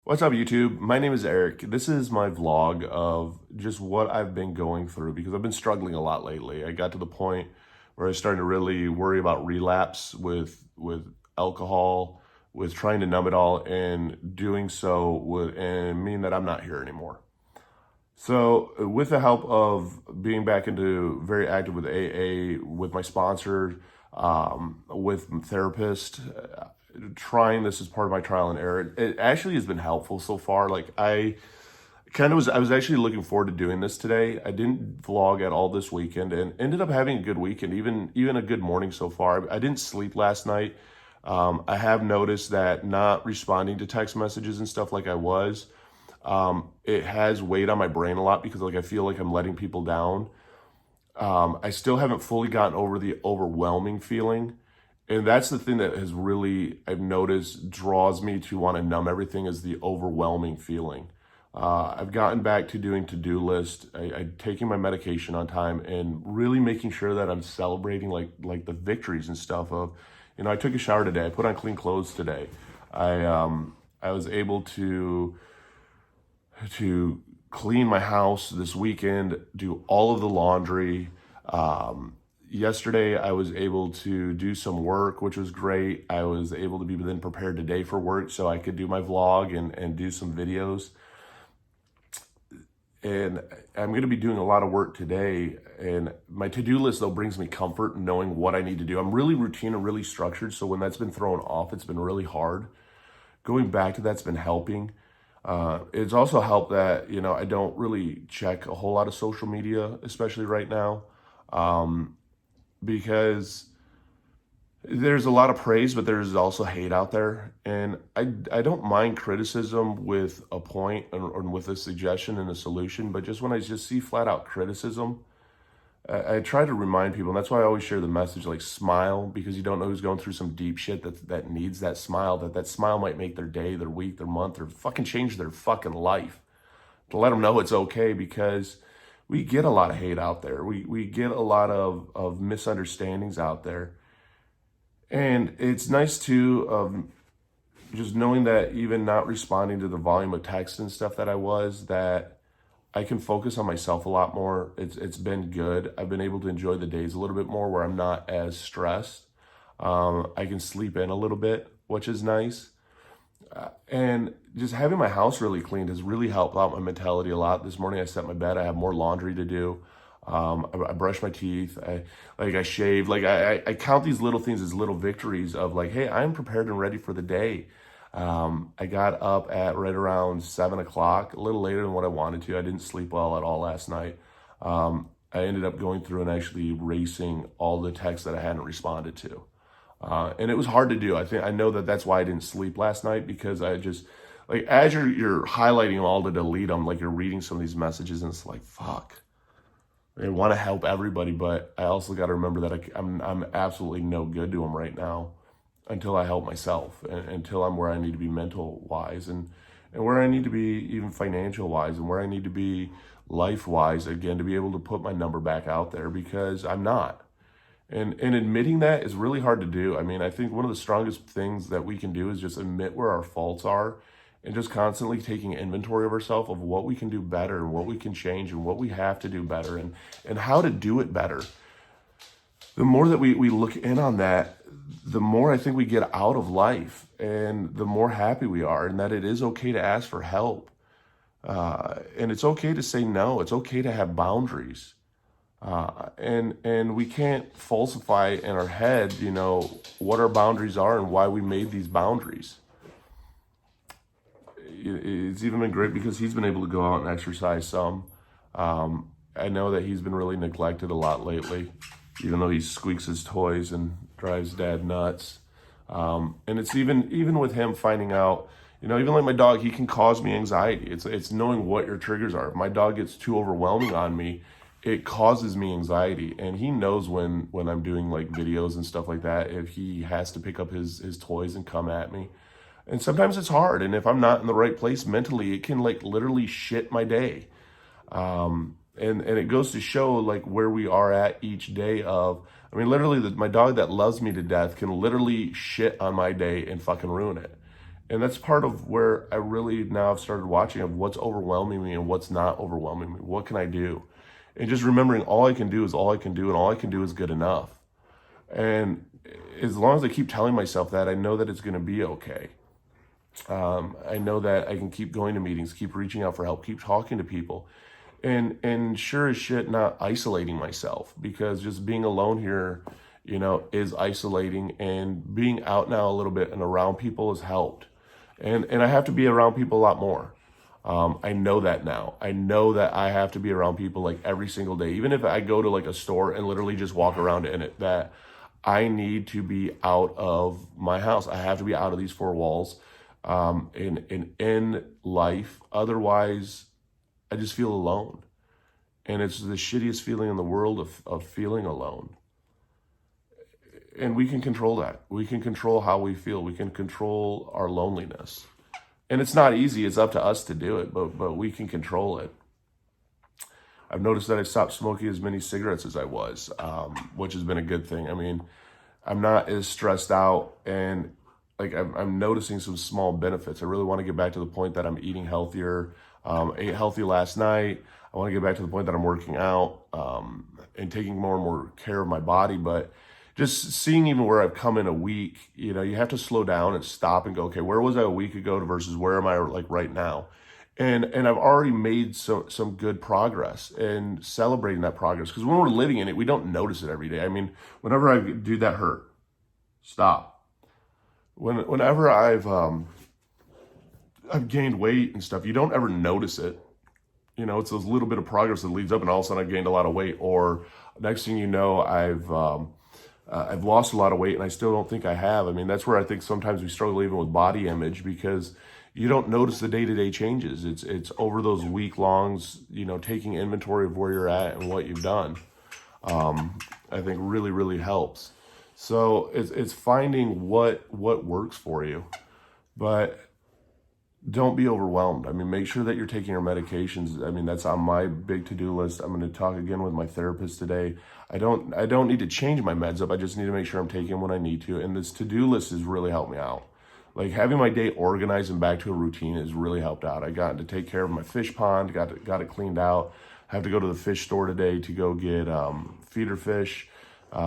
What's up, YouTube? My name is Eric. This is my vlog of just what I've been going through because I've been struggling a lot lately. I got to the point where I was starting to really worry about relapse with alcohol, with trying to numb it all, and doing so would and mean that I'm not here anymore. So, with the help of being back into very active with AA, with my sponsor, with therapist, trying this as part of my trial and error, it actually has been helpful so far. I was actually looking forward to doing this today. I didn't vlog at all this weekend and ended up having a good weekend, even a good morning so far. I didn't sleep last night. I have noticed that not responding to text messages and stuff like I was, it has weighed on my brain a lot because I feel like I'm letting people down. I still haven't fully gotten over the overwhelming feeling. And that's the thing that has really, I've noticed, draws me to want to numb everything is the overwhelming feeling. I've gotten back to doing to-do list, taking my medication on time, and really making sure that I'm celebrating like the victories and stuff of, I took a shower today. I put on clean clothes today. I was able to clean my house this weekend, do all of the laundry. Yesterday, I was able to do some work, which was great. I was able to be then prepared today for work so I could do my vlog and do some videos. And I'm going to be doing a lot of work today. And my to-do list, though, brings me comfort knowing what I need to do. I'm really routine and really structured. So when that's been thrown off, it's been really hard. Going back to that's been helping. It's also helped that, I don't really check a whole lot of social media, especially right now. Because there's a lot of praise, but there's also hate out there. And I don't mind criticism with a point or with a suggestion and a solution, but just when I just see flat out criticism, I try to remind people, and that's why I always share the message, like smile, because you don't know who's going through some deep shit that needs that smile, that smile might make their day, their week, their month, or fucking change their fucking life. To let them know it's okay, because we get a lot of hate out there. We get a lot of misunderstandings out there. And it's nice too, just knowing that even not responding to the volume of text and stuff that I can focus on myself a lot more. It's been good. I've been able to enjoy the days a little bit more where I'm not as stressed. I can sleep in a little bit, which is nice. And just having my house really cleaned has really helped out my mentality a lot. This morning I set my bed. I have more laundry to do. I brush my teeth. I shave. I count these little things as little victories of hey, I'm prepared and ready for the day. I got up at right around 7 o'clock, a little later than what I wanted to. I didn't sleep well at all last night. I ended up going through and actually erasing all the texts that I hadn't responded to. And it was hard to do. I know that's why I didn't sleep last night, because I just, as you're highlighting them all to delete them, you're reading some of these messages and it's fuck. I want to help everybody, but I also got to remember that I'm absolutely no good to them right now until I help myself, and until I'm where I need to be mental wise, and where I need to be even financial wise, and where I need to be life wise again, to be able to put my number back out there, because I'm not. And admitting that is really hard to do. I think one of the strongest things that we can do is just admit where our faults are, and just constantly taking inventory of ourselves, of what we can do better and what we can change and what we have to do better, and how to do it better. The more that we look in on that, the more I think we get out of life, and the more happy we are, and that it is okay to ask for help. And it's okay to say no. It's okay to have boundaries. And we can't falsify in our head, what our boundaries are and why we made these boundaries. It's even been great because he's been able to go out and exercise some. I know that he's been really neglected a lot lately, even though he squeaks his toys and drives dad nuts. And it's even with him finding out, even like my dog, he can cause me anxiety. It's knowing what your triggers are. If my dog gets too overwhelming on me, it causes me anxiety, and he knows when I'm doing videos and stuff like that, if he has to pick up his toys and come at me. And sometimes it's hard, and if I'm not in the right place mentally, it can literally shit my day. And it goes to show where we are at each day of, literally my dog that loves me to death can literally shit on my day and fucking ruin it. And that's part of where I really now have started watching of what's overwhelming me and what's not overwhelming me. What can I do? And just remembering all I can do is all I can do, and all I can do is good enough. And as long as I keep telling myself that, I know that it's going to be okay. I know that I can keep going to meetings, keep reaching out for help, keep talking to people, and sure as shit, not isolating myself, because just being alone here, is isolating. And being out now a little bit and around people has helped. And I have to be around people a lot more. I know that now. I know that I have to be around people like every single day, even if I go to like a store and literally just walk around in it. That I need to be out of my house. I have to be out of these four walls, in life. Otherwise, I just feel alone. And it's the shittiest feeling in the world of feeling alone. And we can control that. We can control how we feel. We can control our loneliness. And it's not easy. It's up to us to do it, but we can control it. I've noticed that I stopped smoking as many cigarettes as I was, which has been a good thing. I mean, I'm not as stressed out, and like I'm noticing some small benefits. I really want to get back to the point that I'm eating healthier. Ate healthy last night. I want to get back to the point that I'm working out, and taking more and more care of my body. But just seeing even where I've come in a week, you have to slow down and stop and go, okay, where was I a week ago versus where am I like right now? And I've already made some good progress, and celebrating that progress. Because when we're living in it, we don't notice it every day. I mean, whenever I do that hurt, stop. Whenever I've gained weight and stuff, you don't ever notice it. It's those little bit of progress that leads up, and all of a sudden I've gained a lot of weight. Or next thing you know, I've lost a lot of weight, and I still don't think I have. I mean, that's where I think sometimes we struggle even with body image, because you don't notice the day-to-day changes. It's over those week longs, taking inventory of where you're at and what you've done. I think really, really helps. So it's finding what works for you, but don't be overwhelmed. I mean, make sure that you're taking your medications. I mean, that's on my big to-do list. I'm going to talk again with my therapist today. I don't need to change my meds up. I just need to make sure I'm taking what I need to. And this to-do list has really helped me out. Like having my day organized and back to a routine has really helped out. I got to take care of my fish pond, got it cleaned out. I have to go to the fish store today to go get feeder fish,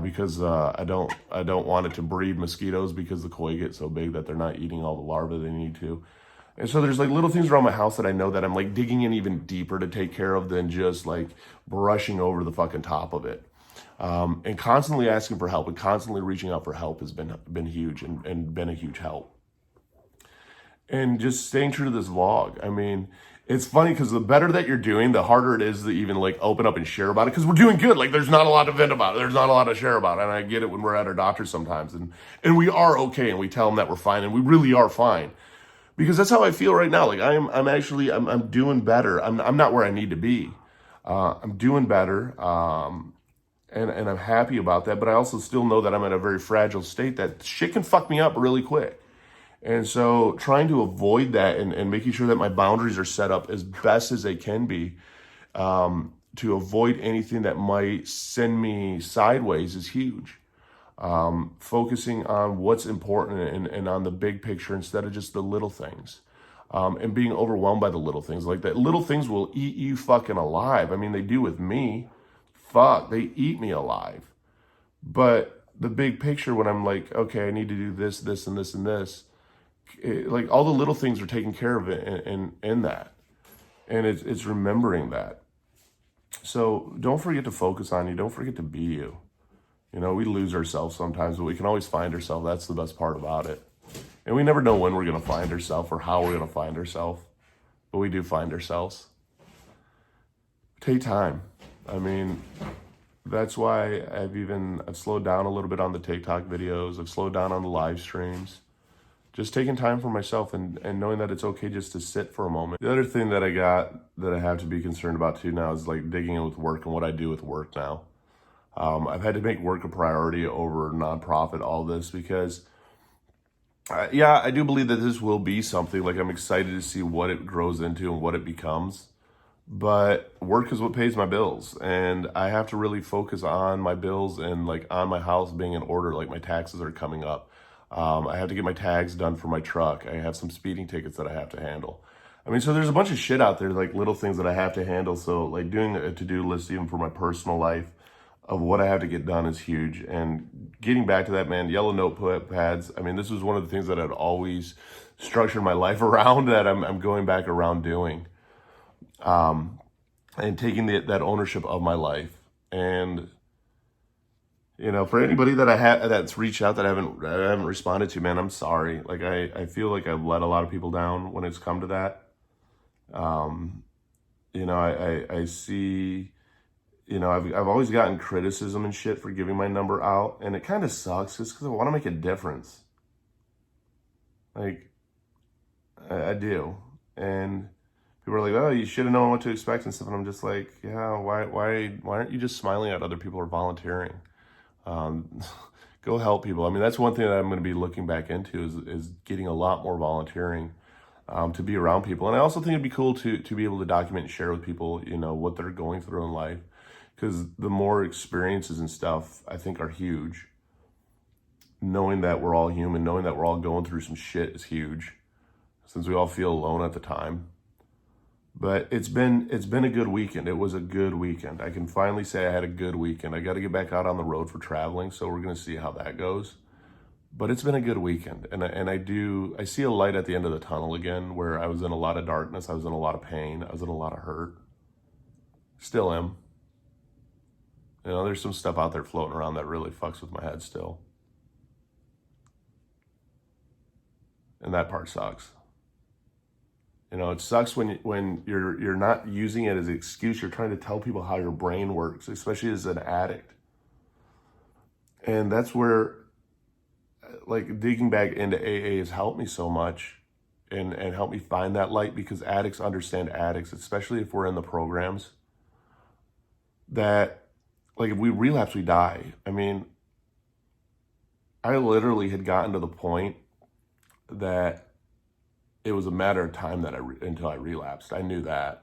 because I don't want it to breed mosquitoes, because the koi get so big that they're not eating all the larvae they need to. And so there's like little things around my house that I know that I'm like digging in even deeper to take care of than just like brushing over the fucking top of it. And constantly asking for help and constantly reaching out for help has been huge, and been a huge help. And just staying true to this vlog. I mean, it's funny because the better that you're doing, the harder it is to even like open up and share about it, because we're doing good. Like there's not a lot to vent about it. There's not a lot to share about it. And I get it when we're at our doctor sometimes, and we are okay, and we tell them that we're fine, and we really are fine. Because that's how I feel right now. Like I'm doing better. I'm not where I need to be. I'm doing better. And I'm happy about that, but I also still know that I'm in a very fragile state, that shit can fuck me up really quick. And so trying to avoid that, and making sure that my boundaries are set up as best as they can be, to avoid anything that might send me sideways, is huge. Focusing on what's important, and on the big picture instead of just the little things. And being overwhelmed by the little things. Like that little things will eat you fucking alive. I mean, they do with me. Fuck, they eat me alive. But the big picture, when I'm like, okay, I need to do this, this, and this, and this, like all the little things are taken care of in that. And it's remembering that. So don't forget to focus on you. Don't forget to be you. We lose ourselves sometimes, but we can always find ourselves. That's the best part about it. And we never know when we're going to find ourselves or how we're going to find ourselves, but we do find ourselves. Take time. I mean, that's why I've slowed down a little bit on the TikTok videos. I've slowed down on the live streams. Just taking time for myself, and knowing that it's okay just to sit for a moment. The other thing that I have to be concerned about too now is like digging in with work and what I do with work now. I've had to make work a priority over nonprofit, all this, because I do believe that this will be something. Like I'm excited to see what it grows into and what it becomes. But work is what pays my bills, and I have to really focus on my bills and like on my house being in order. Like my taxes are coming up. I have to get my tags done for my truck. I have some speeding tickets that I have to handle. I mean, so there's a bunch of shit out there, like little things that I have to handle. So like doing a to-do list even for my personal life of what I have to get done is huge. And getting back to that, man, yellow notepads. I mean, this was one of the things that I'd always structured my life around that I'm going back around doing. And taking that ownership of my life. And for anybody that that's reached out that I haven't responded to, man, I'm sorry. Like I feel like I've let a lot of people down when it's come to that. I see, I've always gotten criticism and shit for giving my number out, and it kind of sucks just because I want to make a difference. Like I do, and people are like, "Oh, you should have known what to expect" and stuff. And I'm just like, "Yeah, why aren't you just smiling at other people or volunteering? Go help people." I mean, that's one thing that I'm going to be looking back into is getting a lot more volunteering, to be around people. And I also think it'd be cool to be able to document and share with people, what they're going through in life, because the more experiences and stuff I think are huge. Knowing that we're all human, knowing that we're all going through some shit is huge, since we all feel alone at the time. But it's been a good weekend. It was a good weekend. I can finally say I had a good weekend. I got to get back out on the road for traveling, so we're going to see how that goes. But it's been a good weekend, and I see a light at the end of the tunnel again, where I was in a lot of darkness, I was in a lot of pain, I was in a lot of hurt. Still am. There's some stuff out there floating around that really fucks with my head still. And that part sucks. It sucks when you're not using it as an excuse. You're trying to tell people how your brain works, especially as an addict. And that's where, like, digging back into AA has helped me so much, and helped me find that light, because addicts understand addicts, especially if we're in the programs, that, like, if we relapse, we die. I mean, I literally had gotten to the point that it was a matter of time until I relapsed. I knew that.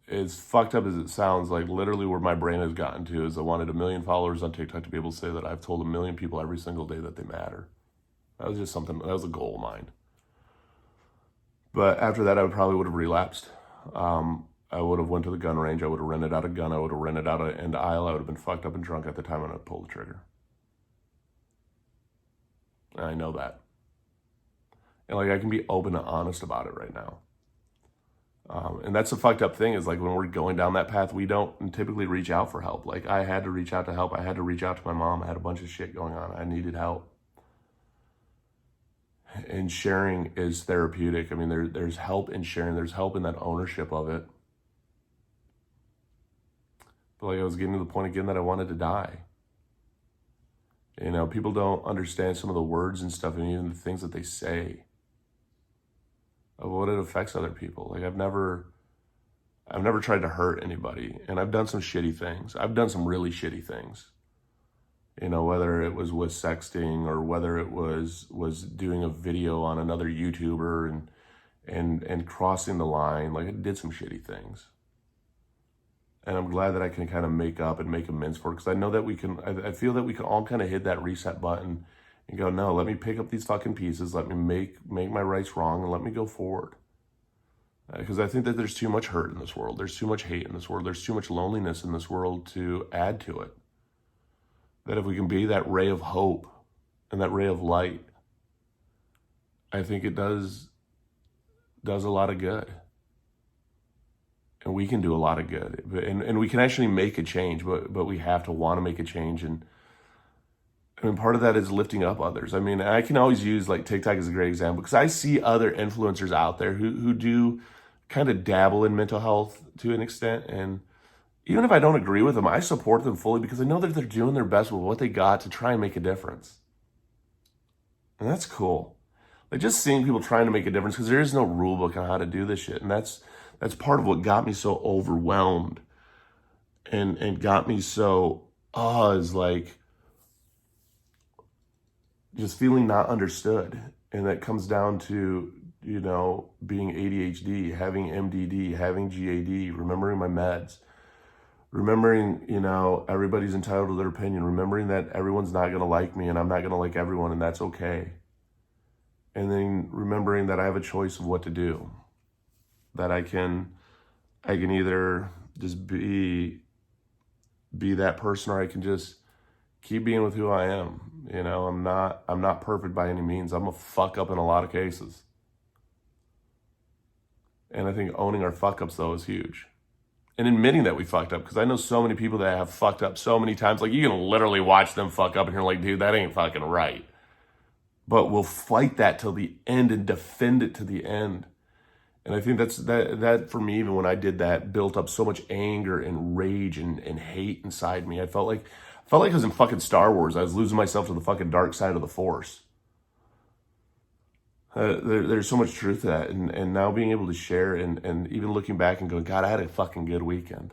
As fucked up as it sounds, like literally where my brain has gotten to is I wanted 1 million followers on TikTok to be able to say that I've told 1 million people every single day that they matter. That was just something, that was a goal of mine. But after that, I probably would have relapsed. I would have went to the gun range. I would have rented out a gun. I would have rented out an end aisle. I would have been fucked up and drunk at the time and I'd pull the trigger. And I know that. And like I can be open and honest about it right now. And that's the fucked up thing, is like when we're going down that path, we don't typically reach out for help. Like I had to reach out to help. I had to reach out to my mom. I had a bunch of shit going on. I needed help. And sharing is therapeutic. I mean, there's help in sharing. There's help in that ownership of it. But like I was getting to the point again that I wanted to die. People don't understand some of the words and stuff, and even the things that they say, of what it affects other people. Like I've never tried to hurt anybody, and I've done some shitty things. I've done some really shitty things. Whether it was with sexting or whether it was doing a video on another YouTuber and crossing the line. Like I did some shitty things. And I'm glad that I can kind of make up and make amends for it, because I know that I feel that we can all kind of hit that reset button and go, no, let me pick up these fucking pieces. Let me make my rights wrong and let me go forward. Because I think that there's too much hurt in this world. There's too much hate in this world. There's too much loneliness in this world to add to it. That if we can be that ray of hope and that ray of light, I think it does a lot of good. And we can do a lot of good. And we can actually make a change, but we have to want to make a change. And I mean, part of that is lifting up others. I mean, I can always use like TikTok as a great example, because I see other influencers out there who do kind of dabble in mental health to an extent. And even if I don't agree with them, I support them fully, because I know that they're doing their best with what they got to try and make a difference. And that's cool. Like just seeing people trying to make a difference, because there is no rule book on how to do this shit. And that's part of what got me so overwhelmed and got me so, is like just feeling not understood. And that comes down to, being ADHD, having MDD, having GAD, remembering my meds, Remembering, everybody's entitled to their opinion. Remembering that everyone's not going to like me and I'm not going to like everyone, and that's okay. And then remembering that I have a choice of what to do. That I can either just be that person, or I can just keep being with who I am. I'm not perfect by any means. I'm a fuck up in a lot of cases. And I think owning our fuck ups though is huge. And admitting that we fucked up, because I know so many people that have fucked up so many times. Like, you can literally watch them fuck up and you're like, dude, that ain't fucking right. But we'll fight that till the end and defend it to the end. And I think that for me, even when I did that, built up so much anger and rage and hate inside me. I felt like I was in fucking Star Wars. I was losing myself to the fucking dark side of the Force. There's so much truth to that, and now being able to share, and even looking back and going, God, I had a fucking good weekend.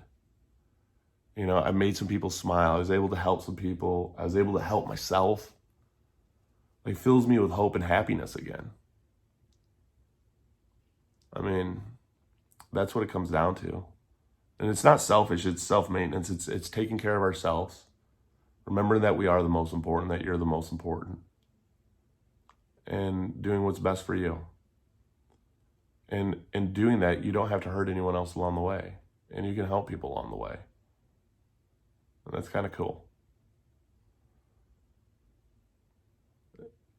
I made some people smile. I was able to help some people. I was able to help myself. It fills me with hope and happiness again. I mean, that's what it comes down to. And it's not selfish, it's self-maintenance. It's taking care of ourselves. Remembering that we are the most important, that you're the most important. And doing what's best for you. And in doing that, you don't have to hurt anyone else along the way. And you can help people along the way. And that's kind of cool.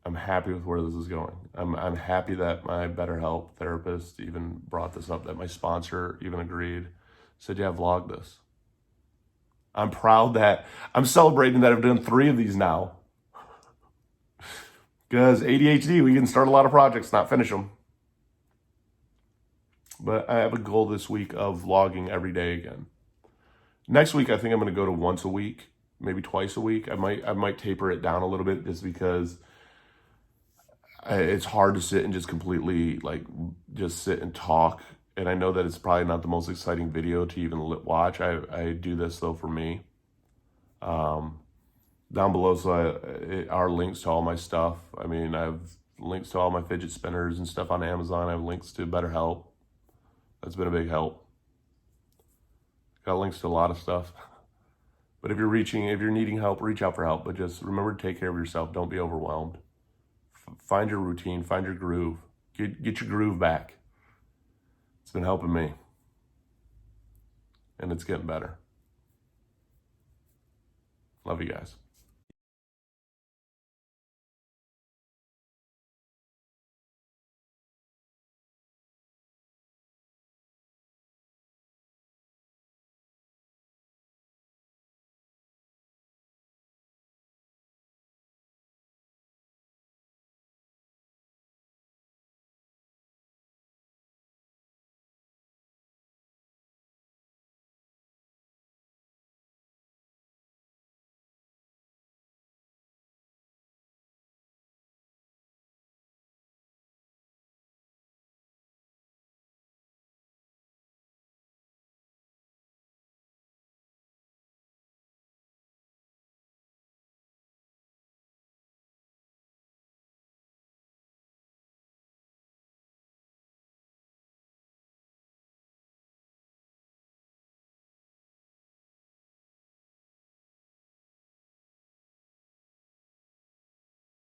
I'm happy with where this is going. I'm happy that my BetterHelp therapist even brought this up, that my sponsor even agreed, said, yeah, vlog this. I'm proud that I'm celebrating that I've done 3 of these now. Because ADHD, we can start a lot of projects, not finish them. But I have a goal this week of vlogging every day again. Next week, I think I'm going to go to once a week, maybe twice a week. I might taper it down a little bit, just because it's hard to sit and just completely just sit and talk. And I know that it's probably not the most exciting video to even watch. I do this though for me. Down below are links to all my stuff. I mean, I have links to all my fidget spinners and stuff on Amazon. I have links to BetterHelp. That's been a big help. Got links to a lot of stuff. But if you're needing help, reach out for help. But just remember to take care of yourself. Don't be overwhelmed. Find your routine, find your groove. Get your groove back. It's been helping me. And it's getting better. Love you guys.